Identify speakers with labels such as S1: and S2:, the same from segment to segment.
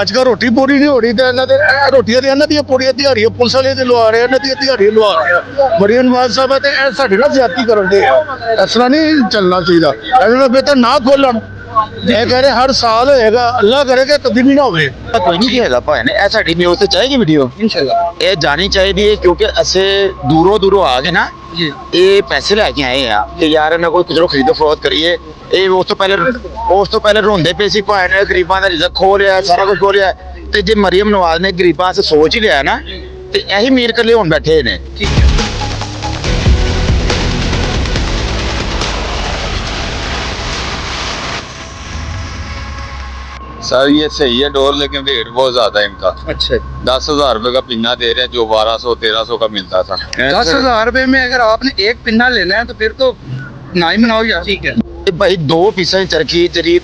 S1: ਅੱਜ ਕੱਲ੍ਹ ਰੋਟੀ ਪੂਰੀ ਨਹੀਂ ਹੋ ਰਹੀ ਤੇ ਇਹਨਾਂ ਦੇ ਰੋਟੀਆਂ ਦੇ ਇਹਨਾਂ ਦੀਆਂ ਪੂਰੀਆਂ ਦਿਹਾੜੀਆਂ ਪੁਲਿਸ ਵਾਲੇ ਤੇ ਲਵਾ ਰਹੇ ਇਹਨਾਂ ਦੀਆਂ ਦਿਹਾੜੀਆਂ ਲਵਾ ਰਹੇ ਆ। ਮਰੀਮ ਨਵਾਜ਼ ਸਾਹਿਬ ਹੈ ਤੇ ਇਹ ਸਾਡੇ ਨਾਲ ਜ਼ਿਆਦਤੀ ਕਰਨ ਦੇ ਆ। ਇਸ ਤਰ੍ਹਾਂ ਨਹੀਂ ਚੱਲਣਾ ਚਾਹੀਦਾ। ਇਹਨਾਂ ਨੂੰ ਬਿਹਤਰ ਨਾ ਖੋਲਣ। ਇਹ ਕਹ ਰਹੇ ਹਰ ਸਾਲ ਹੋਏਗਾ, ਅੱਲਾ ਕਰੇ ਕਿ ਕਦੀ ਵੀ ਨਾ ਹੋਵੇ।
S2: ਕੋਈ ਨਹੀਂ ਕਹੇਗਾ ਭਾਈ ਨੇ ਇਹ ਸਾਡੀ ਨਿਊਜ਼ ਤੇ ਚਾਹੇਗੀ ਵੀਡੀਓ ਇਨਸ਼ਾਅੱਲਾ ਇਹ ਜਾਣੀ ਚਾਹੀਦੀ ਹੈ ਕਿਉਂਕਿ ਅਸੀਂ ਦੂਰੋਂ ਆ ਗਏ ਨਾ ਜੀ ਇਹ ਪੈਸੇ ਲੈ ਕੇ ਆਏ ਆ ਕਿ ਯਾਰ ਇਹਨਾਂ ਕੋਈ ਕਿਧਰੋਂ ਖਰੀਦੋ ਫਰੋਖਤ ਕਰੀਏ। ਇਹ ਉਸ ਤੋਂ ਪਹਿਲੇ ਰੋਂਦੇ ਪਏ ਸੀ ਭਾਈ ਨੇ ਗਰੀਬਾਂ ਦਾ ਰਿਜ਼ਕ ਖੋਹ ਲਿਆ ਸਾਰਾ ਕੁਝ ਖੋਹ ਲਿਆ ਤੇ ਜੇ ਮਰੀਮ ਨਵਾਜ਼ ਨੇ ਗਰੀਬਾਂ ਵਾਸਤੇ ਸੋਚ ਹੀ ਲਿਆ ਨਾ ਤੇ ਇਹੀ ਮੀਰ ਕੱਲੇ ਹੁਣ ਬੈਠੇ ਨੇ।
S3: सर ये सही है डोर लेकिन रेट बहुत ज्यादा है इनका।
S4: अच्छा
S3: 10,000 रुपए का पिन्ना दे रहे हैं जो 1200-1300 का मिलता था।
S4: 10,000 रुपए में अगर आपने एक पिन्ना लेना है तो फिर तो ना ही बनाओ यार। ठीक है
S2: भाई दो पीसा चरखी तेरी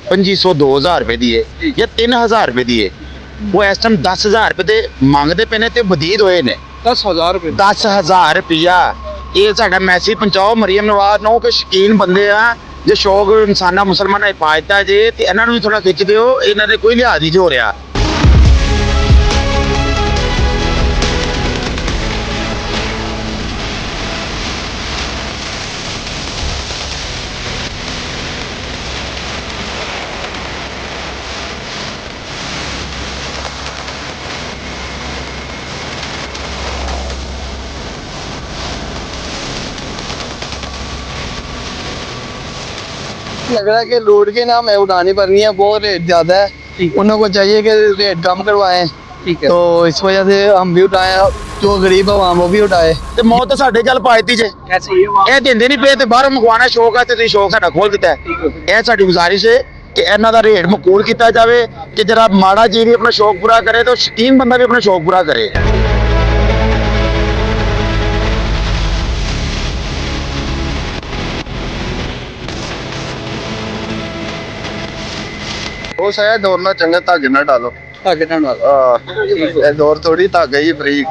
S2: 2500-2000 रुपए दी है या 3000 रुपए दी है वो इस टाइम 10,000 रुपए मंगते पे ने ते वधीद होए ने
S4: 10,000 रुपए
S2: 10,000 रुपया। ये साडा मैसेज पहुंचाओ मरियम नवाज नो के शकीन बंदे आ जो शौक इंसाना मुसलमान हिफाजत जे ते इन्हां नूं भी थोड़ा खिच दिओ इन्हां दे कोई लिहाज नहीं हो रहा।
S5: लग रहा है कि लूट के नाम है उड़ानी पड़ रही है, बहुत रेट ज्यादा है। उन्होंने को चाहिए कि रेट कम करवाएं।
S4: ठीक है
S5: तो इस वजह से हम भी उठाए, जो गरीब आवाम वो भी उठाए।
S2: ਤੇ ਮੌਤ ਤਾਂ ਸਾਡੇ ਗੱਲ ਪਾਇਤੀ ਜੇ
S4: कैसे ये
S2: ਇਹ ਦਿੰਦੇ ਨਹੀਂ ਪਏ ਤੇ ਬਾਹਰੋਂ ਮੰਗਵਾਉਣਾ ਸ਼ੌਕ ਹੈ ਤੇ ਤੁਸੀਂ ਸ਼ੌਕ ਸਾਡਾ ਖੋਲ ਦਿੱਤਾ ਹੈ। ਇਹ ਸਾਡੀ ਗੁਜ਼ਾਰਿਸ਼ ਹੈ ਕਿ ਇਹਨਾਂ ਦਾ ਰੇਟ ਮਕੂਲ ਕੀਤਾ ਜਾਵੇ ਕਿ ਜਰਾ ਮਾੜਾ ਜੀ ਵੀ ਆਪਣਾ ਸ਼ੌਕ ਪੂਰਾ ਕਰੇ ਤਾਂ ਸ਼ਕੀਨ ਬੰਦਾ ਵੀ ਆਪਣਾ ਸ਼ੌਕ ਪੂਰਾ ਕਰੇ।
S1: ਉਹ ਸਾਇਆ ਦੌਰ ਨਾਲ ਚੰਗਾ ਧਾਗੇ ਨਾਲ ਡਾਲੋ।
S4: आगे ना
S1: ਇਹ ਦੌਰ ਥੋੜੀ ਧਾਗਾ ਹੀ ਬਰੀਕ।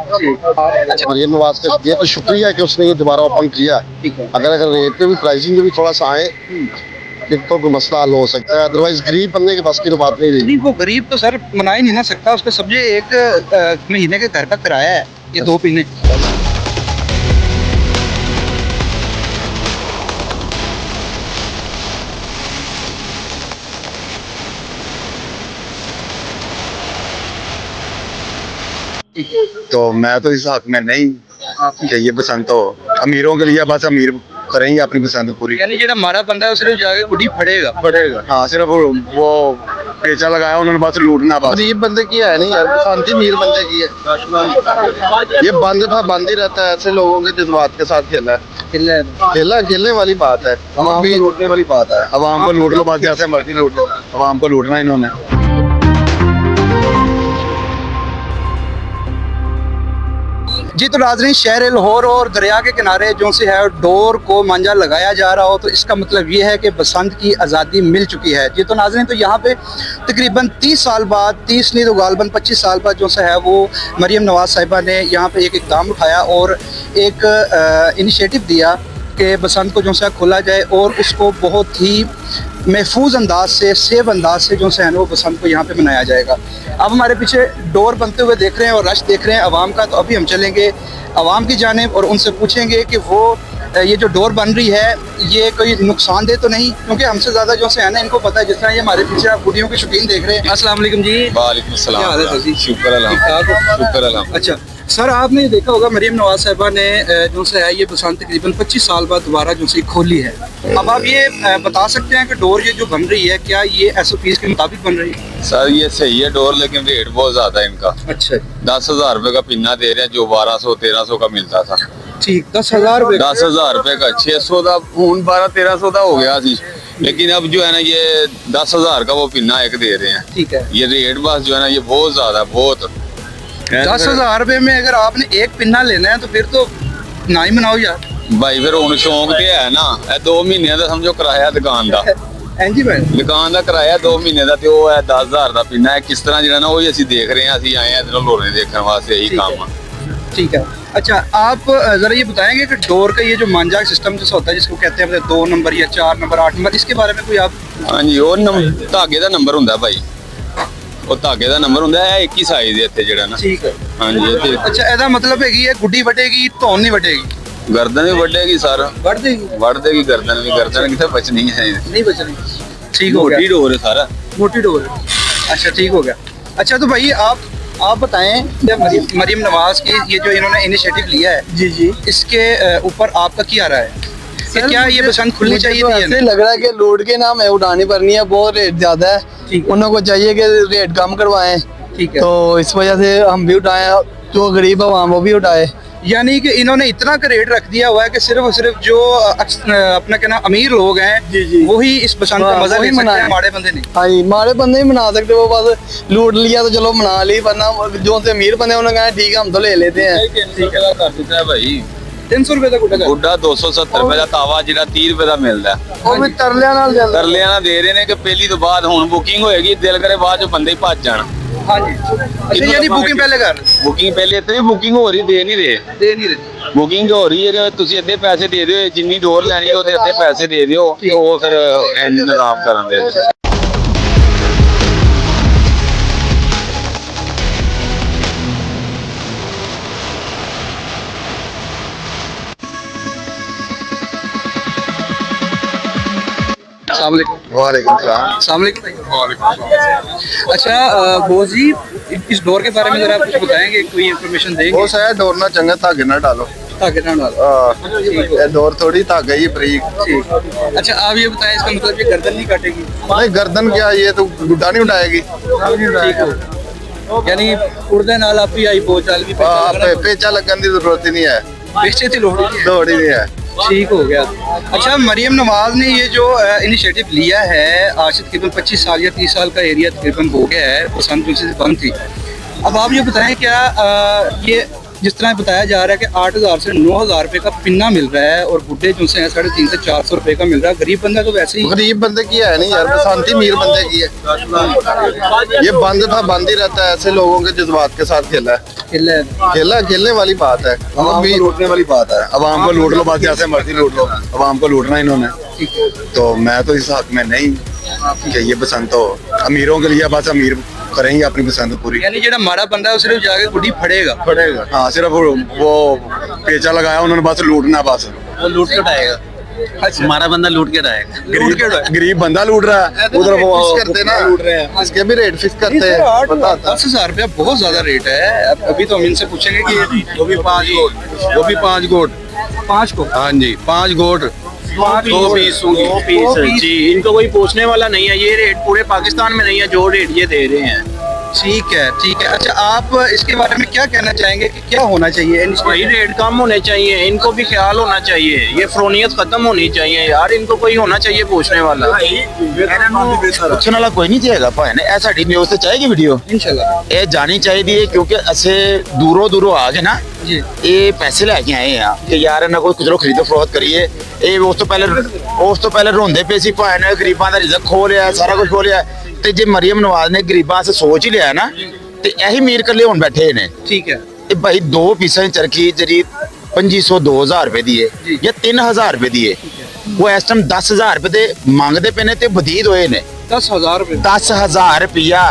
S1: मरियम नवाज का ये तो शुक्रिया है कि उसने ये दोबारा ओपन किया। अगर रेट पे भी प्राइसिंग में भी थोड़ा सा आए तो कोई मसला हल हो सकता है, अदरवाइज गरीब बनने के बस की तो बात नहीं रही।
S4: नहीं वो गरीब तो सर मना ही नहीं ना सकता, उसके सब्जी एक महीने के घर का किराया है ये 2 महीने।
S1: तो मैं तो इस हक में नहीं कि ये पसंद तो अमीरों के लिए, बस अमीर करेंगे अपनी पसंद पूरी।
S4: यानी जो हमारा बंदा है उसने जाके गुडी फड़ेगा।
S1: हाँ सिर्फ वो पेचा लगाया उन्होंने बस लूटना। बस गरीब बंदे की है नहीं यार, शांति अमीर बंदे की है। ये बंद ही रहता है, ऐसे लोगों के जज्बात के साथ खेला है। खेलने वाली बात है, अवाम को लूटने वाली बात है। अवाम को लूट लो बस, जैसे मर्जी लूट लो, अवाम को लूटना इन्होंने।
S4: जी तो नाज़रीन शहर लाहौर और दरिया के किनारे जो से है डोर को मांझा लगाया जा रहा हो तो इसका मतलब ये है कि बसंत की आज़ादी मिल चुकी है। जी तो नाज़रीन तो यहाँ पे तकरीबन 30 साल बाद, 30 नहीं तो गालबन 25 साल बाद जो से है वो मरियम नवाज साहिबा ने यहाँ पे एक इक़दाम उठाया और एक इनिशिएटिव दिया कि बसंत को जो से खोला जाए और उसको बहुत ही महफूज अंदाज से, सेफ अंदाज से जो से है वो बसंत को यहाँ पे मनाया जाएगा। अब हमारे पीछे डोर बनते हुए देख रहे हैं और रश देख रहे हैं आवाम का, तो अभी हम चलेंगे आवाम की जानिब और उनसे पूछेंगे कि वो ये जो डोर बन रही है ये कोई नुकसानदेह तो नहीं, क्योंकि हमसे ज़्यादा जो से है ना इनको पता है। जिस तरह ये हमारे पीछे आप गुडियों के शौकीन देख रहे हैं। अस्सलाम वालेकुम जी।
S3: वालेकुम सलाम।
S4: क्या हाल है सर जी?
S3: शुक्र अल्हम्दुलिल्लाह। शुक्र अल्हम्दुलिल्लाह।
S4: अच्छा सर आपने देखा होगा मरियम नवाज साहिबा ने जो से है ये बसंत तकरीबन 25 साल बाद दोबारा जो से खोली है। अब आप ये बता सकते हैं कि डोर ये जो बन रही है क्या ये SOPs के मुताबिक बन रही है?
S3: सर ये सही है डोर लेकिन रेट बहुत ज्यादा है इनका।
S4: अच्छा
S3: 10,000 रुपए का पिन्ना दे रहे हैं जो 1200-1300 का मिलता था।
S4: ठीक 10,000 रुपए
S3: 10,000 रुपए का 600 का हूं 1200-1300 का हो गया सी, लेकिन अब जो है ना ये 10,000 का वो पिन्ना एक दे रहे हैं।
S4: ठीक है
S3: ये रेट बस जो है ना ये बहुत ज्यादा बहुत
S4: 10,000 रुपए में अगर आपने एक पिन्ना लेना है तो फिर तो ना ही मनाओ यार
S3: भाई। फिर हुन शौक ते है ना 2 महीने का समझो किराया दुकान का।
S4: जी भाई
S3: दुकान का किराया 2 महीने का तो है 10,000 का पिन्ना है। किस तरह जो है ना वही असी देख रहे हैं, असी आए हैं इधर लोने देखने वास्ते, यही काम है।
S4: ठीक है अच्छा आप जरा ये बताएंगे कि डोर का ये जो मांझा सिस्टम जैसा होता है जिसको कहते हैं 2 नंबर या 4 नंबर 8 नंबर, इसके बारे में कोई आप?
S3: हाँ जी वो धागे का नंबर होंगे भाई, ਉਹ ਧਾਗੇ ਦਾ ਨੰਬਰ ਹੁੰਦਾ ਹੈ, ਇੱਕ ਹੀ ਸਾਈਜ਼ ਹੈ ਇੱਥੇ ਜਿਹੜਾ ਨਾ।
S4: ਠੀਕ ਹੈ।
S3: ਹਾਂਜੀ ਇੱਥੇ
S4: ਅੱਛਾ, ਇਹਦਾ ਮਤਲਬ ਹੈਗੀ ਹੈ ਗੁੱਡੀ ਵੱਢੇਗੀ ਧੌਣ ਨਹੀਂ ਵੱਢੇਗੀ?
S3: ਗਰਦਨ ਵੀ ਵੱਢੇਗੀ ਸਰ,
S4: ਵੱਢ ਦੇਗੀ?
S3: ਵੱਢ ਦੇਗੀ ਗਰਦਨ ਵੀ, ਗਰਦਨ ਕਿੱਥੇ ਬਚਣੀ है।
S4: नहीं बचनी। ठीक हो
S3: मोटी
S4: गया,
S3: डोर है सारा।
S4: मोटी डोर। अच्छा ठीक हो गया। अच्छा तो भाई आप बताएं, जब मरीम नवाज की ये जो इन्होंने इनिशिएटिव लिया है,
S5: जी जी
S4: इसके ऊपर आपका क्या राय है कि क्या ये बसंत खुलनी
S5: मुझे
S4: चाहिए
S5: तो
S4: थी या
S5: ऐसे
S4: नहीं?
S5: लग रहा है कि लोड के नाम है उड़ानी पड़नी है, बहुत रेट ज्यादा है।
S4: ठीक है।
S5: उन्होंने को चाहिए कि रेट कम करवाएं,
S4: ठीक है।
S5: तो इस वजह से हम भी उठाए, जो गरीब आवाम वो भी उठाए।
S4: यानी कि इन्होंने इतना का रेट रख दिया हुआ है कि सिर्फ और सिर्फ जो अपना क्या नाम अमीर लोग हैं,
S5: जी, जी।
S4: वही इस बसंत का
S5: हाँ,
S4: मजा
S5: वही
S4: ले सकते
S5: मनाएं।
S4: हैं, माड़े बंदे नहीं।
S5: हाँ जी, मारे बंदे ही मना सकते, वो बस लूट लिया तो चलो मना ली, वरना जो से अमीर बंदे उन्होंने कहा ठीक है हम तो ले लेते हैं।
S3: 300 ਦਾ ਕਰ ਦਿੱਤਾ ਹੈ ਭਾਈ।
S4: 300 रुपए का गुड्डा कर।
S3: ਗੁੱਡਾ 270 ਰੁਪਏ ਦਾ, ਤਾਵਾ ਜਿਹੜਾ 30 ਰੁਪਏ ਦਾ ਮਿਲਦਾ ਹੈ।
S5: वो भी तरलिया नाल चलदा।
S3: ਤਰਲਿਆਂ ਨਾਲ ਦੇ ਰਹੇ ਨੇ ਕਿ ਪਹਿਲੀ ਤੋਂ ਬਾਅਦ ਹੁਣ ਬੁਕਿੰਗ ਹੋਏਗੀ, ਦਿਲ ਕਰੇ ਬਾਅਦ ਚ ਬੰਦੇ ਹੀ ਭੱਜ ਜਾਣ।
S4: हाँ जी। अच्छा यानी बुकिंग पहले कर
S3: ਬੁਕਿੰਗ ਪਹਿਲੇ ਇੱਥੇ ਵੀ ਬੁਕਿੰਗ ਹੋ ਰਹੀ, ਦੇ ਨਹੀਂ ਰਹੇ।
S4: दे नहीं रहे।
S3: ਬੁਕਿੰਗ ਹੋ ਰਹੀ ਹੈ, ਤੁਸੀਂ ਅੱਧੇ ਪੈਸੇ ਦੇ ਦਿਓ, ਜਿੰਨੀ ਡੋਰ ਲੈਣੀ ਹੈ ਉਹਦੇ ਅੱਧੇ ਪੈਸੇ ਦੇ ਦਿਓ, ਤੇ ਉਹ ਫਿਰ ਇੰਤਜ਼ਾਮ ਕਰਨ ਦੇ।
S4: अस्सलाम वालेकुम।
S1: वालेकुम सलाम।
S4: अस्सलाम वालेकुम। अच्छा बोस जी, इस डोर के बारे में जरा कुछ बताएंगे, कोई इन्फॉर्मेशन देंगे?
S1: वो शायद डोर ना चंगा धागे ना डालो।
S4: ताकि ना डालो।
S1: ये डोर थोड़ी धागा ही बरीक।
S4: ठीक। अच्छा आप ये बताएं, इसका मतलब ये गर्दन नहीं काटेगी?
S1: नहीं गर्दन क्या, ये तो गुड्डा नहीं उठाएगी।
S4: ठीक है। यानी उड़दे नाल आप ही आई बोचाल भी
S1: पेचा लगन की जरूरत ही नहीं है,
S4: बेचे थे लोग।
S1: दौड़ ही नहीं है।
S4: ठीक हो गया। अच्छा मरियम नवाज ने ये जो इनिशिएटिव लिया है, आज से तकरीबन 25 साल या 30 साल का एरिया तकरीबन हो गया है, बसंत पंचमी से बंद थी। अब आप ये बताएं, क्या ये जिस तरह बताया जा रहा है कि 8000 से 9000 रुपए का पिन्ना मिल रहा है और बुढ़े जो से हैं 350 से 400 रुपए का मिल रहा है, गरीब बंदा तो वैसे ही।
S1: गरीब बंदे की है नहीं यार, बसंती अमीर बंदे की है। ये बंद था, बंद ही रहता है, ऐसे लोगों के जज्बात के साथ खेला है। खेलने वाली बात है, आवाम को लूटने वाली बात है। आवाम को लूट लो, बस जैसे मर्जी लूट लो, आवाम को लूटना इन्होंने। तो मैं तो इस हक में नहीं कि ये बसंत हो, अमीरों के लिए बस अमीर करेंगे अपनी पसंद पूरी।
S4: यानी जेड़ा माड़ा बंदा है वो सिर्फ जाके गुड्डी फड़ेगा।
S1: हाँ, सिर्फ वो पेचा लगाया उन्होंने, बस लूटना, बस
S4: वो लूट के उठाएगा। अच्छा
S5: हमारा बंदा लूट के रहेगा।
S1: गरीब बंदा लूट रहा है, उधर वो करते ना लूट रहे हैं, इसके भी रेट फिक्स करते हैं।
S4: 10,000 रुपया बहुत ज्यादा रेट है। अभी तो हम इनसे पूछेंगे कि
S1: वो भी 5 गोट।
S4: 5 को।
S1: हाँ जी, 5 गोट।
S4: 2 पीस
S5: जी, इनको कोई पूछने वाला नहीं है, ये रेट पूरे पाकिस्तान में नहीं है जो रेट ये दे रहे हैं।
S4: ठीक है ठीक है। अच्छा आप इसके बारे में क्या कहना चाहेंगे कि क्या होना चाहिए?
S5: भाई रेट कम होने चाहिए, इनको भी ख्याल होना चाहिए, ये फ्रोनियत खत्म होनी चाहिए यार, इनको कोई होना चाहिए पूछने वाला।
S2: ਪੁੱਛਣ ਵਾਲਾ ਕੋਈ ਨਹੀਂ ਚਾਹੀਦਾ ਭਾਈ ਨੇ। ਇਹ ਸਾਡੀ ਨਿਊਜ਼ ਤੇ ਚਾਹੀਦੀ ਵੀਡੀਓ,
S4: इंशाल्लाह
S2: ਇਹ ਜਾਣੀ ਚਾਹੀਦੀ ਹੈ, ਕਿਉਂਕਿ ਅਸੀਂ ਦੂਰੋਂ ਆ ਗਏ ਨਾ,
S4: जी।
S2: ਇਹ ਪੈਸੇ ਲੈ ਕੇ ਆਏ ਆ ਕਿ ਯਾਰ ਇਹਨਾਂ ਕੋਲ ਚਲੋ ਖਰੀਦੋ ਫਰੋਖਤ ਕਰੀਏ। ਇਹ ਉਸ ਤੋਂ ਪਹਿਲੇ ਰੋਂਦੇ ਪਏ ਸੀ ਭਾਈ ਨੇ, ਗਰੀਬਾਂ ਦਾ ਰਿਜ਼ਕ ਖੋਹ ਲਿਆ, ਸਾਰਾ ਕੁਝ ਖੋਹ ਲਿਆ। ਤੇ ਜੇ ਮਰੀਮ ਨਵਾਜ਼ ਨੇ ਗਰੀਬਾਂ ਸੇ ਸੋਚ ਹੀ ਲਿਆ ਨਾ, ਤੇ ਇਹੀ ਅਮੀਰ ਇਕੱਲੇ ਹੁਣ ਬੈਠੇ ਨੇ।
S4: ठीक है।
S2: ਇਹ ਭਾਈ 2 ਪੀਸਾਂ ਦੀ ਚਰਖੀ ਜਿਹੜੀ 2500 2000 ਰੁਪਏ ਦੀ ਹੈ ਜਾਂ 3000 ਰੁਪਏ ਦੀ ਹੈ, ਉਹ ਇਸ ਟਾਈਮ 10000 ਰੁਪਏ ਦੇ ਮੰਗਦੇ ਪਏ ਨੇ ਤੇ ਬਦੀਦ ਹੋਏ ਨੇ।
S4: 10,000 रुपए।
S2: 10000 ਰੁਪਿਆ।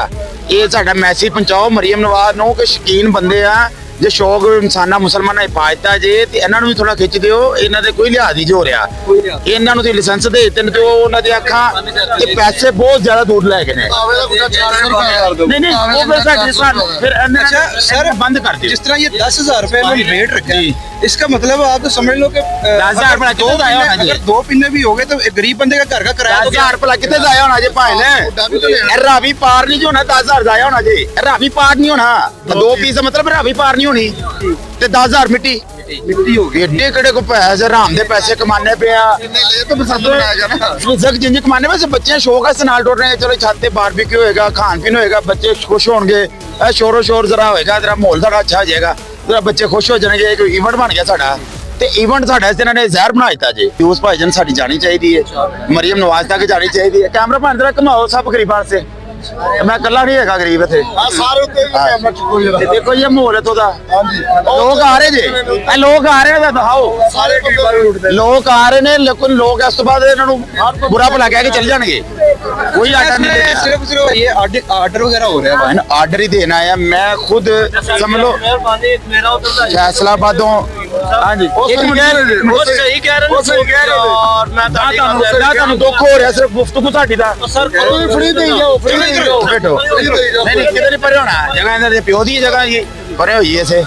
S2: ਇਹ ਸਾਡਾ ਮੈਸੇਜ ਪਹੁੰਚਾਓ ਮਰੀਮ ਨਵਾਜ਼ ਨੂੰ ਕਿ ਸ਼ੌਕੀਨ ਬੰਦੇ ਆ, ਜੇ ਸ਼ੌਕ ਇਨਸਾਨਾਂ ਮੁਸਲਮਾਨਾਂ ਹਿਫਾਜ਼ਤ ਆ ਜੇ, ਤੇ ਇਹਨਾਂ ਨੂੰ ਵੀ ਥੋੜਾ ਖਿੱਚ ਦਿਓ। ਇਹਨਾਂ ਦੇ ਕੋਈ ਲਿਹਾਜ਼ ਨਹੀਂ ਹੋ ਰਿਹਾ, ਇਹਨਾਂ ਨੂੰ ਤੇ ਲਾਇਸੈਂਸ ਦੇ ਦਿੱਤੇ ਨੇ, ਤੇ ਉਹਨਾਂ ਦੇ ਅੱਖਾਂ ਤੇ ਪੈਸੇ ਬਹੁਤ ਜ਼ਿਆਦਾ ਦੂਰ ਲੈ ਗਏ ਨੇ। ਨਹੀਂ ਉਹ ਫਿਰ ਸਾਡੇ ਸਾਨੂੰ ਫਿਰ
S4: अच्छा सर
S2: ਬੰਦ ਕਰ ਦਿਓ।
S4: जिस तरह ये 10,000 रुपए में रेट रखा है, इसका मतलब आप तो समझ लो कि
S2: 10,000 रुपए कितने का आया होना जी?
S4: अगर 2 पिन्ने भी हो गए तो एक गरीब बंदे का घर का किराया तो
S2: 10,000 ਰੁਪਏ ਕਿੱਥੇ ਜ਼ਾਇਆ ਹੋਣਾ ਜੇ ਭਾਈ ਨੇ? ਰਾਵੀ ਪਾਰ ਨਹੀਂ ਹੋਣਾ, 10,000 ਜ਼ਾਇਆ ਹੋਣਾ ਜੀ। ਰਾਵੀ ਪਾਰ ਨਹੀਂ ਹੋਣਾ, 2 ਪੀਸ ਦਾ ਮਤਲਬ ਰਾਵੀ ਪਾਰ ਨਹੀਂ ਹੋਣੀ, ਤੇ 10,000 ਮਿੱਟੀ
S4: मिट्टी हो गई।
S2: ਏਡੇ ਕਿਹੜੇ ਕੋ ਪੈਸੇ ਹਰਾਮ ਦੇ ਪੈਸੇ ਕਮਾਣੇ ਪਿਆ। ਰਿਜ਼ਕ ਜਿੰਜ ਕਮਾਣੇ ਵੈਸੇ ਬੱਚੇ ਸ਼ੌਕ ਹੈ ਨਾਲ ਟੁੱਟ ਰਹੇ, ਚਲੋ ਛੱਤ ਤੇ ਬਾਰਬੀਕਿਊ ਹੋਏਗਾ, ਖਾਣ ਪੀਣ ਹੋਏਗਾ, ਬੱਚੇ ਖੁਸ਼ ਹੋਣਗੇ, ਇਹ ਸ਼ੋਰੋ ਸ਼ੋਰ ਜ਼ਰਾ ਹੋਏਗਾ, ਜ਼ਰਾ ਮਾਹੌਲ ਸਾਡਾ ਅੱਛਾ ਹੋ ਜਾਏਗਾ, ਜ਼ਰਾ ਬੱਚੇ ਖੁਸ਼ ਹੋ ਜਾਣਗੇ। ਕੋਈ ਇਵੈਂਟ ਬਣ ਗਿਆ ਸਾਡਾ, ਤੇ ਇਵੈਂਟ ਸਾਡਾ ਇਸ ਇਹਨਾਂ ਨੇ ਜ਼ਹਿਰ ਬਣਾ ਦਿੱਤਾ ਜੀ। ਉਸ ਭਾਈਜਨ ਸਾਡੀ ਜਾਣੀ ਚਾਹੀਦੀ ਹੈ, ਮਰੀਮ ਨਵਾਜ਼ ਤੱਕ ਜਾਣੀ ਚਾਹੀਦੀ ਹੈ। ਕੈਮਰਾ ਭੰਨ ਜ਼ਰਾ ਘਮਾਓ ਸਭ ਗਰੀਬਾਂ ਸੇ, ਮੈਂ ਇਕੱਲਾ ਨਹੀਂ ਹੈਗਾ ਗਰੀਬ ਇੱਥੇ। ਤੇ ਦੇਖੋ ਇਹ ਮਾਹੌਲ ਇੱਥੋਂ ਦਾ, ਲੋਕ ਆ ਰਹੇ ਜੇ, ਇਹ ਲੋਕ ਆ ਰਹੇ ਨੇ, ਦਿਖਾਓ ਲੋਕ ਆ ਰਹੇ ਨੇ, ਲੇਕਿਨ ਲੋਕ ਇਸ ਤੋਂ ਬਾਅਦ ਇਹਨਾਂ ਨੂੰ ਬੁਰਾ ਭਲਾ ਕਹਿ ਕੇ ਚੱਲ ਜਾਣਗੇ। कोई आर्डर नहीं देना।
S4: सिर्फ ये ऑर्डर वगैरह हो रहा है
S2: बहन ऑर्डर ही देना है। मैं खुद समझ लो फैसलाबादों हाँ जी दुख हो रहा सिर्फ गुफ्तगू साडी दा फ्री दे जाओ फ्री दे जाओ बैठो नहीं किधर नहीं परे होना जगह इधर दे प्यो दी जगह ये परे होई ऐसे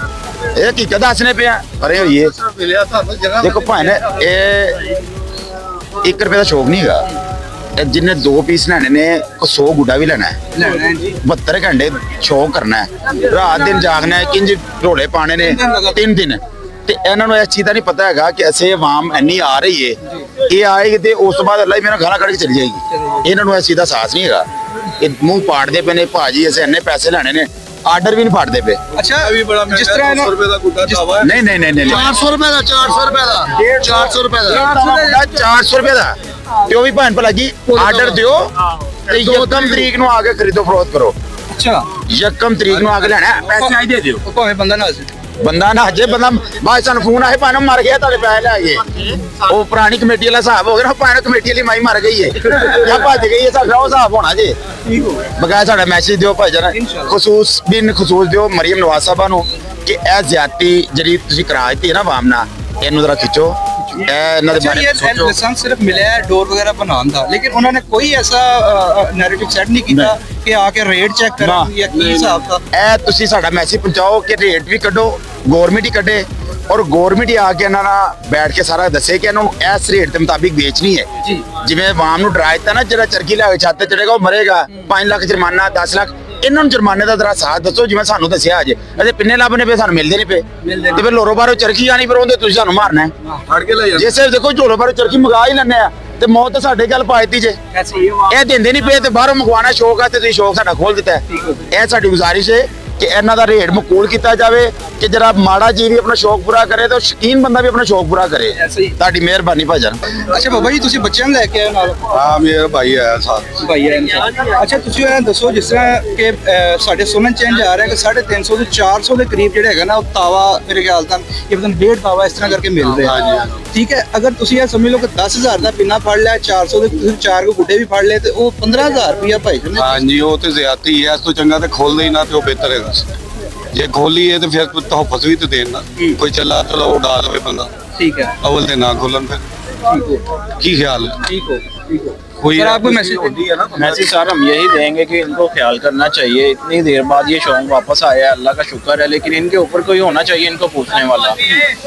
S2: ये की कदा हसने पे परे होई देखो भाई ने ये 1 रुपए का शौक नहीं हैगा जिन्हें 2 पीस लेने ने 100 गुड्डा भी लेना है 72 घंटे शौक करना है रात दिन जागना है किंज ढोले पाने ने 3 दिन ਤੇ ਇਹਨਾਂ ਨੂੰ ਇਸ ਚੀਜ਼ ਦਾ ਨਹੀਂ ਪਤਾ ਹੈਗਾ ਕਿ ਅਸੀਂ ਆਵਾਮ ਇੰਨੀ ਆ ਰਹੀ ਏ ਇਹ ਆਏਗੀ ਤੇ ਉਸ ਤੋਂ ਬਾਅਦ ਅੱਲਾ ਹੀ ਮੇਰਾ ਗਾਲਾਂ ਕੱਢ ਕੇ ਚਲੀ ਜਾਏਗੀ ਇਹਨਾਂ ਨੂੰ ਇਸ ਚੀਜ਼ ਦਾ ਅਹਿਸਾਸ ਨਹੀਂ ਹੈਗਾ ਇਹ ਮੂੰਹ ਪਾੜਦੇ ਪਏ ਨੇ ਭਾਜੀ ਅਸੀਂ ਇੰਨੇ ਪੈਸੇ ਲੈਣੇ ਨੇ ਆਰਡਰ ਵੀ ਨਹੀਂ ਫਾੜਦੇ ਪਏ
S4: अच्छा जिस तरह
S3: 100 ਰੁਪਏ ਦਾ ਗੁੱਡਾ ਢਾਬਾ ਹੈ।
S2: ਨਹੀਂ
S1: 400 ਰੁਪਏ ਦਾ 400 ਰੁਪਏ ਦਾ 400 ਰੁਪਏ ਦਾ
S2: 400 ਰੁਪਏ ਦਾ ਤੇ ਉਹ ਵੀ ਭੈਣ ਭਲਾ ਜੀ ਆਰਡਰ ਦਿਓ ਤੇ ਯਕਮ ਤਰੀਕ ਨੂੰ ਆ ਕੇ ਖਰੀਦੋ ਫਰੋਖਤ ਕਰੋ
S4: अच्छा
S2: ਯਕਮ ਤਰੀਕ ਨੂੰ ਆ ਕੇ ਲੈਣਾ ਪੈਸੇ ਆਈ ਦੇ ਦਿਓ
S4: भाਵੇਂ ਬੰਦਾ ਨਾ ਹੱਸੇ
S2: ਬੰਦਾ ਨਾ ਹਜੇ ਬੰਦਾ ਬਾਅਦ ਸਾਨੂੰ ਫੋਨ ਆਏ ਭਾਵੇਂ ਮਰ ਗਿਆ ਤੁਹਾਡੇ ਪੈਸੇ ਲੈ ਗਏ ਉਹ ਪੁਰਾਣੀ ਕਮੇਟੀ ਵਾਲਾ ਹਿਸਾਬ ਹੋ ਗਿਆ ਨਾ ਭਾਵੇਂ ਕਮੇਟੀ ਵਾਲੀ ਮਾਈ ਮਰ ਗਈ ਏ ਜਾਂ ਭੱਜ ਗਈ ਏ ਸਾਡਾ ਉਹ ਹਿਸਾਬ ਹੋਣਾ ਜੇ ਬਗੈਰ ਸਾਡਾ ਮੈਸੇਜ ਦਿਓ ਭਾਈ ਜਾਨ ਖਸੂਸ ਬਿਨ ਖਸੂਸ ਦਿਓ ਮਰੀਮ ਨਵਾਜ਼ ਸਾਹਿਬਾ ਨੂੰ ਕਿ ਇਹ ਜ਼ਿਆਦਤੀ ਜਿਹੜੀ ਤੁਸੀਂ ਕਰਾ ਦਿੱਤੀ ਹੈ ਨਾ ਆਵਾਮ ਨਾਲ ਇਹਨੂੰ ਜ਼ਰਾ ਖਿੱਚੋ ਇਹਨਾਂ ਦੇ
S4: अच्छा
S2: ਬਾਰੇ
S4: ये
S2: ਸੋਚੋ
S4: लाइसेंस सिर्फ मिला है डोर वगैरह बनाना था लेकिन उन्होंने कोई ऐसा नैरेटिव सेट नहीं किया कि आके रेट चेक करा या की हिसाब था
S2: ਇਹ ਤੁਸੀਂ ਸਾਡਾ ਮੈਸੇਜ ਪਹੁੰਚਾਓ ਕਿ ਰੇਟ ਵੀ ਕੱਢੋ ਗਵਰਨਮੈਂਟ ਹੀ ਕੱਢੇ ਔਰ ਗਵਰਨਮੈਂਟ ਹੀ ਆ ਕੇ ਇਹਨਾਂ ਨਾਲ ਬੈਠ ਕੇ ਸਾਰਾ ਦੱਸੇ ਕਿ ਇਹਨਾਂ ਨੂੰ ਇਸ ਰੇਟ ਦੇ ਮੁਤਾਬਿਕ ਵੇਚਣੀ ਹੈ
S4: ਜੀ
S2: ਜਿਵੇਂ ਆਵਾਮ ਨੂੰ ਡਰਾ ਦਿੱਤਾ ਨਾ ਜਿਹੜਾ ਚਰਖੀ ਲਾ ਕੇ ਛੱਤ ਤੇ ਚੜੇਗਾ ਉਹ ਮਰੇਗਾ 5 ਲੱਖ ਜੁਰਮਾਨਾ 10 ਲੱਖ ਇਹਨਾਂ ਨੂੰ ਜੁਰਮਾਨੇ ਦਾ ਜ਼ਰਾ ਸਾਥ ਦੱਸੋ ਜਿਵੇਂ ਸਾਨੂੰ ਦੱਸਿਆ ਅਜੇ ਅਜੇ ਪਿੰਨੇ ਲੱਭਨੇ ਪਏ ਸਾਨੂੰ ਮਿਲਦੇ ਨਹੀਂ ਪਏ ਤੇ ਫਿਰ ਲੋਰੋ ਬਾਰੋ ਚਰਖੀ ਆਣੀ ਪਰ ਉਹਦੇ ਤੁਸੀਂ ਸਾਨੂੰ ਮਾਰਨਾ ਹੈ
S3: ਫੜ ਕੇ ਲੈ
S2: ਜੇ ਸਿਰਫ ਦੇਖੋ ਝੋਲੋ ਬਾਰੋ ਚਰਖੀ ਮੰਗਾ ਹੀ ਲੈਣੇ ਆ ਤੇ ਮੌਤ ਤਾਂ ਸਾਡੇ ਗੱਲ ਪਾ ਦਿੱਤੀ ਜੇ ਇਹ ਦਿੰਦੇ ਨਹੀਂ ਪਏ ਤੇ ਬਾਹਰੋਂ ਮੰਗਵਾਉਣਾ ਸ਼ੌਕ ਆ ਤੇ ਤੁਸੀਂ ਸ਼ੌਕ ਸਾਡਾ ਖੋਲ ਦਿੱਤਾ ਇਹ ਸਾਡੀ ਗੁਜ਼ਾਰਿਸ਼ ਹੈ ਕਿ ਇਹਨਾਂ ਦਾ ਰੇਟ ਮਕੂਲ ਕੀਤਾ ਜਾਵੇ ਕਿ ਜਰਾ ਮਾੜਾ ਜੀ ਵੀ ਆਪਣਾ ਸ਼ੌਕ ਪੂਰਾ ਕਰੇ ਤੇ ਸ਼ੌਕੀਨ ਬੰਦਾ ਵੀ ਆਪਣਾ ਸ਼ੌਕ ਪੂਰਾ ਕਰੇ ਤੁਹਾਡੀ ਮਿਹਰਬਾਨੀ ਭਾਜਨ
S4: अच्छा बाबा जी ਤੁਸੀਂ ਬੱਚਿਆਂ ਨੂੰ ਲੈ ਕੇ ਆਏ ਨਾਲ
S3: ਹਾਂ ਮੇਰਾ ਭਾਈ ਆਇਆ ਸਾਥ
S4: ਭਾਈ ਅੱਛਾ ਤੁਸੀਂ ਇਹ ਦੱਸੋ ਜਿਸ ਤਰ੍ਹਾਂ ਕਿ ਸਾਡੇ ਸੁਣਨ ਚੇਂਜ ਆ ਰਿਹਾ ਕਿ 350 ਤੋਂ 400 ਦੇ ਕਰੀਬ ਜਿਹੜਾ ਹੈਗਾ ਨਾ ਉਹ ਤਾਵਾ ਮੇਰੇ ਖਿਆਲ ਤਾਂ ਇਹ ਪਤਾ ਨਹੀਂ 1.5 ਤਾਵਾ ਇਸ ਤਰ੍ਹਾਂ ਕਰਕੇ ਮਿਲ ਰਿਹਾ
S3: ਹਾਂਜੀ
S4: ਠੀਕ ਹੈ ਅਗਰ ਤੁਸੀਂ ਇਹ ਸਮਝ ਲਓ ਕਿ 10000 ਦਾ ਪਿੰਨਾ ਫੜ ਲਿਆ 400 ਦੇ ਤੁਸੀਂ 4 ਕੋ ਗੁੱਡੇ ਵੀ ਫੜ ਲਏ ਤੇ ਉਹ 15000 ਰੁਪਇਆ ਭਾਈ ਜੀ
S3: ਹਾਂਜੀ ਉਹ ਤੇ ਜ਼ਿਆਦਤੀ ਹੈ ਇਸ ਤੋਂ ਚੰਗਾ ਤੇ ਖੋਲਦੇ ਹੀ ਨਾ ਤੇ ਉਹ ਬਿਹਤਰ ਹੈਗਾ ਜੇ ਖੋਲੀ ਹੈ ਤੇ ਫਿਰ ਤਹਫੁਜ਼ ਵੀ ਤੇ ਦੇਣਾ ਕੋਈ ਚੱਲਾ ਚਲੋ ਉਡਾ ਲਵੇ ਬੰਦਾ
S4: ਠੀਕ ਹੈ
S3: ਅਵਲ ਤੇ ਨਾ ਖੋਲਣ ਫਿਰ ਕੀ ਖਿਆਲ ਹੈ
S4: ठीक हो
S3: कोई
S4: सर आपको मैसेज
S3: होती है ना
S6: मैसेज सर हम यही देंगे कि इनको ख्याल करना चाहिए इतनी देर बाद ये शौक वापस आया है अल्लाह का शुक्र है लेकिन इनके ऊपर कोई होना चाहिए इनको पूछने वाला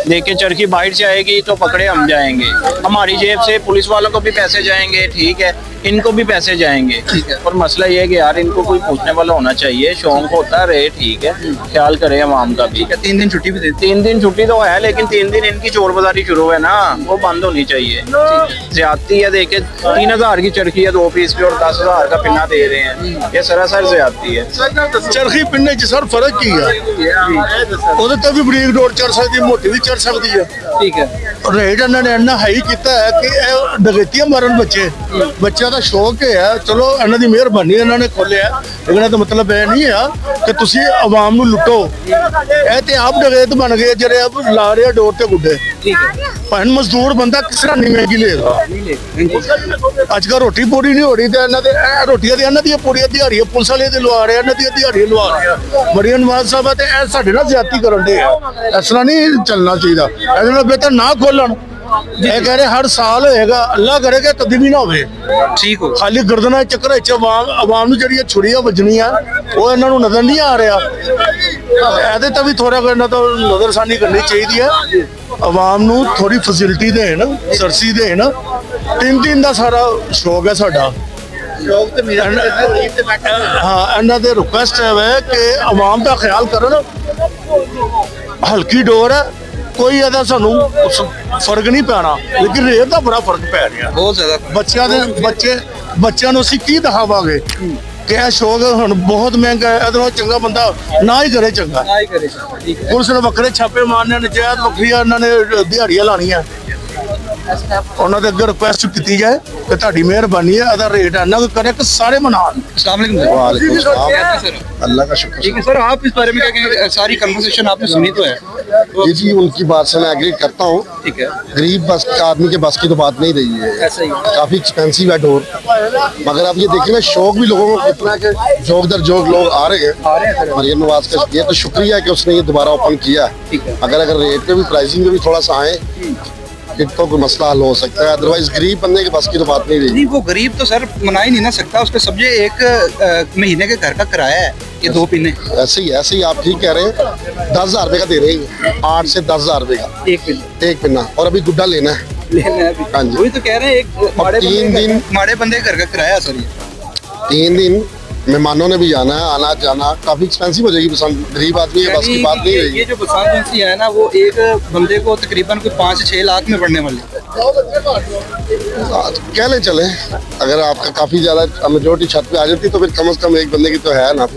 S6: देखिए चरखी बाहर से आएगी तो पकड़े हम जाएंगे हमारी जेब से पुलिस वालों को भी पैसे जाएंगे ठीक है इनको भी पैसे जाएंगे और मसला ये है कि यार इनको कोई पूछने वाला होना चाहिए शौक होता रहे ठीक है ख्याल करे अवाम का भी
S4: 3 दिन छुट्टी भी दे
S6: 3 दिन छुट्टी तो है लेकिन 3 दिन इनकी चोर बाजारी शुरू है ना वो बंद होनी चाहिए ज्यादती है देखे 3000 की चरखी है 2 पीस की और 10000 का पिन्ना दे रहे हैं ये सरासर ज्यादती है
S1: ਚਰਖੀ ਪਿੰਨੇ ਚ ਸਰ ਫਰਕ ਕੀ ਆ ਉਹਦੇ ਤੇ ਵੀ ਬਰੀਕ ਡੋਰ ਚੜ ਸਕਦੀ ਮੋਟੀ ਵੀ ਚੜ ਸਕਦੀ ਆ
S4: ठीक है
S1: ਰੇਟ ਇਹਨਾਂ ਨੇ ਇੰਨਾ ਹਾਈ ਕੀਤਾ ਹੈ ਕਿ ਇਹ ਡਕੈਤੀਆਂ ਮਾਰਨ ਬੱਚਿਆਂ ਦਾ ਸ਼ੌਕ ਹੈ ਚਲੋ ਇਹਨਾਂ ਦੀ ਮਿਹਰਬਾਨੀ ਇਹਨਾਂ ਨੇ ਖੋਲਿਆ ਲੇਕਿਨ ਇਹਦਾ ਮਤਲਬ ਇਹ ਨਹੀਂ ਆ ਕਿ ਤੁਸੀਂ ਆਵਾਮ ਨੂੰ ਲੁੱਟੋ ਇਹ ਤੇ ਆਪ ਡਕੈਤ ਬਣ ਗਏ ਜਿਹੜੇ ਆਪ ਲਾ ਰਹੇ ਆ ਡੋਰ ਤੇ ਗੁੱਡੇ ਭਾਵੇਂ ਮਜ਼ਦੂਰ ਬੰਦਾ ਕਿਸ ਤਰ੍ਹਾਂ ਨਹੀਂ ਮਹਿੰਗੀ ਲਏਗਾ ਅੱਜ ਕੱਲ੍ਹ ਰੋਟੀ ਪੂਰੀ ਨਹੀਂ ਹੋ ਰਹੀ ਤੇ ਇਹਨਾਂ ਦੇ ਇਹ ਰੋਟੀਆਂ ਦੀ ਇਹਨਾਂ ਦੀਆਂ ਪੂਰੀਆਂ ਦਿਹਾੜੀਆਂ ਪੁਲਿਸ ਵਾਲੇ ਦੇ ਲਵਾ ਰਹੇ ਆ ਇਹਨਾਂ ਦੀਆਂ ਦਿਹਾੜੀਆਂ ਲਵਾ ਰਹੇ ਆ ਮਰੀਮ ਨਵਾਜ਼ ਸਾਹਿਬ ਤੇ ਇਹ ਸਾਡੇ ਨਾਲ ਜ਼ਿਆਦਤੀ ਕਰਨ ਦੇ ਆ ਇਸ ਤਰ੍ਹਾਂ ਨਹੀਂ ਚੱਲਣਾ ਚਾਹੀਦਾ ਇਹਦੇ ਨਾਲ ਬਿਹਤਰ ਨਾ ਖੋਲਣ ਇਹ ਕਹਿ ਰਹੇ ਹਰ ਸਾਲ ਹੋਏਗਾ ਅੱਲਾ ਕਰੇ ਕਿ ਕਦੀ ਵੀ ਨਾ ਹੋਵੇ
S4: ठीक हो
S1: ਖਾਲੀ ਗਰਦਨਾਂ ਦੇ ਚੱਕਰ ਵਿੱਚ ਆਵਾਮ ਨੂੰ ਜਿਹੜੀਆਂ ਛੁਰੀਆਂ ਵੱਜਣੀਆਂ ਉਹ ਇਹਨਾਂ ਨੂੰ ਨਜ਼ਰ ਨਹੀਂ ਆ ਰਿਹਾ ਇਹਦੇ ਤਾਂ ਵੀ ਥੋੜਾ ਇਹਨਾਂ ਤੋਂ ਨਜ਼ਰਸਾਨੀ ਕਰਨੀ ਚਾਹੀਦੀ ਹੈ ਆਵਾਮ ਨੂੰ ਥੋੜੀ ਫੈਸਿਲਿਟੀ ਦੇਣ ਸਰਸੀ ਦੇਣ 3 ਦਿਨ ਦਾ ਸਾਰਾ ਸ਼ੌਕ ਹੈ ਸਾਡਾ
S4: शौक तो मेरा
S1: ਹਾਂ ਇਹਨਾਂ ਦੇ ਰਿਕੁਐਸਟ ਹੈ ਕਿ ਆਵਾਮ ਦਾ ਖਿਆਲ ਕਰਨ ਹਲਕੀ ਡੋਰ ਹੈ ਕੋਈ ਇਹਦਾ ਸਾਨੂੰ ਫਰਕ ਨਹੀਂ ਪੈਣਾ ਲੇਕਿਨ ਰੇਟ ਦਾ ਬੜਾ ਫਰਕ ਪੈ ਰਿਹਾ
S4: बहुत ज्यादा
S1: ਬੱਚਿਆਂ ਨੂੰ ਅਸੀਂ ਕੀ ਦਿਖਾਵਾਂਗੇ ਕਿ ਇਹ ਸ਼ੌਕ ਹੁਣ ਬਹੁਤ ਮਹਿੰਗਾ ਹੈ ਇਹਦੇ ਨਾਲੋਂ ਚੰਗਾ ਬੰਦਾ ਨਾ ਹੀ ਕਰੇ ਚੰਗਾ
S4: ना ही करे ठीक है
S1: ਪੁਲਿਸ ਨੇ ਵੱਖਰੇ ਛਾਪੇ ਮਾਰਨੇ ਨਜਾਇਜ਼ ਵੱਖਰੀਆਂ ਇਹਨਾਂ ਨੇ ਦਿਹਾੜੀਆਂ ਲਾਣੀਆਂ ਉਹਨਾਂ ਦੇ ਅੱਗੇ ਰਿਕੁਐਸਟ ਕੀਤੀ ਜਾਏ ਕਿ ਤੁਹਾਡੀ ਮਿਹਰਬਾਨੀ ਹੈ ਇਹਦਾ ਰੇਟ ਇੰਨਾ ਕੁ ਕਰੇ ਕਿ ਸਾਰੇ ਮਨਾਉਣ
S4: अस्सलाम वालेकुम सर
S1: ਅੱਲਾह का शुक्र
S4: ठीक है सर आप इस बारे में क्या कहेंगे सारी कन्वर्सेशन आपने सुनी तो है
S1: जी उनकी बात से मैं एग्री करता हूँ।
S4: ठीक है,
S1: गरीब बस आदमी के बस की तो बात नहीं रही है,
S4: ऐसा ही है।
S1: काफी एक्सपेंसिव है डोर। मगर आप ये देखिए ना, शौक भी लोगों को कितना कि जोक दर जोक लोग आ रहे हैं मरियम नवाज का। ये तो शुक्रिया है कि उसने ये दोबारा ओपन किया।
S4: ठीक है।
S1: अगर रेट पे भी, प्राइसिंग पे भी थोड़ा सा आए फिर तो कोई मसला हल हो सकता है, अदरवाइज गरीब बंदे के बस की तो बात नहीं रही।
S4: नहीं, वो गरीब तो सर मना ही नहीं ना सकता, उसके समझे एक महीने के घर का किराया है, ये 2 पीने
S1: ऐसे ही आप ठीक कह रहे हैं। 10,000 रुपए का दे रहे हैं, 8 से 10,000 रुपए का एक पिन्ना, और अभी गुड्डा लेना है। हाँ जी।
S4: वही तो कह रहे हैं, एक माड़े बंदे का घर का किराया सर ये।
S1: 3 दिन मेहमानों ने भी जाना है, आना जाना काफी एक्सपेंसिव हो जाएगी। बसंत गरीब आदमी के बस की बात नहीं
S4: ये
S1: रहेगी।
S4: जो बसंत एजेंसी है ना, वो एक बंदे को तकरीबन कोई 5 से 6 लाख में पड़ने वाली है।
S1: कह ले चले, अगर आपका काफी ज्यादा मेजोरिटी छत पे आ जाती तो फिर कम से कम एक बंदे की तो है ना,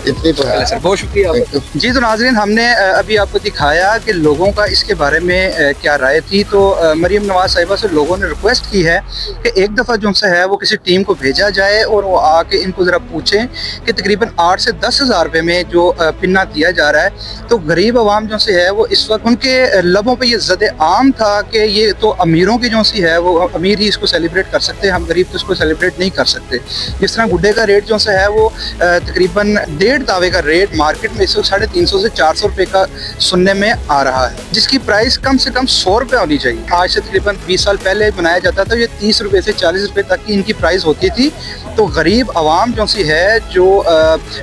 S1: इतनी तो है।
S4: सर बहुत शुक्रिया आपका। जी तो नाज़रीन, हमने अभी आपको दिखाया कि लोगों का इसके बारे में क्या राय थी। तो मरियम नवाज साहिबा से लोगों ने रिक्वेस्ट की है कि एक दफ़ा जो से है वो किसी टीम को भेजा जाए और वो आके इनको ज़रा पूछें कि तकरीबन 8 से 10,000 रुपये में जो पिन्ना दिया जा रहा है, तो गरीब आवाम जो से है वो इस वक्त उनके लबों पे ये ज़द आम था कि ये तो अमीरों की जो सी है वो अमीर ही इसको सेलिब्रेट कर सकते हैं, हम गरीब तो इसको सेलिब्रेट नहीं कर सकते। जिस तरह गुड्डे का रेट जो से है वो तकरीबन 1.5 तावे का रेट मार्केट में इस वक्त 350 से 400 रुपये का सुनने में आ रहा है, जिसकी प्राइस कम से कम 100 रुपये होनी चाहिए। आज से तकरीबन 20 साल पहले बनाया जाता था, ये 30 रुपये से 40 रुपये तक की इनकी प्राइस होती थी। तो गरीब आवाम जो सी है, जो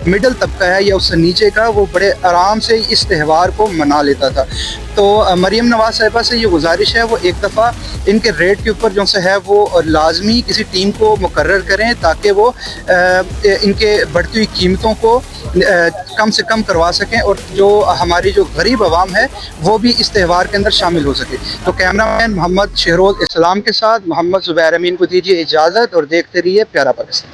S4: मिडल तबका है या उससे नीचे का, वो बड़े आराम से इस त्यौहार को मना लेता था। तो मरियम नवाज साहिबा से ये गुजारिश है वो एक दफ़ा इनके रेट के ऊपर जो से है वो लाजमी किसी टीम को मुकर्रर करें, ताकि वो इनके बढ़ती हुई कीमतों को कम से कम करवा सकें और जो हमारी जो गरीब आवाम है वो भी इस त्यौहार के अंदर शामिल हो सके। तो कैमरामैन मोहम्मद शहरोज इस्लाम के साथ मोहम्मद ज़ुबैर अमीन को दीजिए इजाज़त और देखते रहिए प्यारा पाकिस्तान।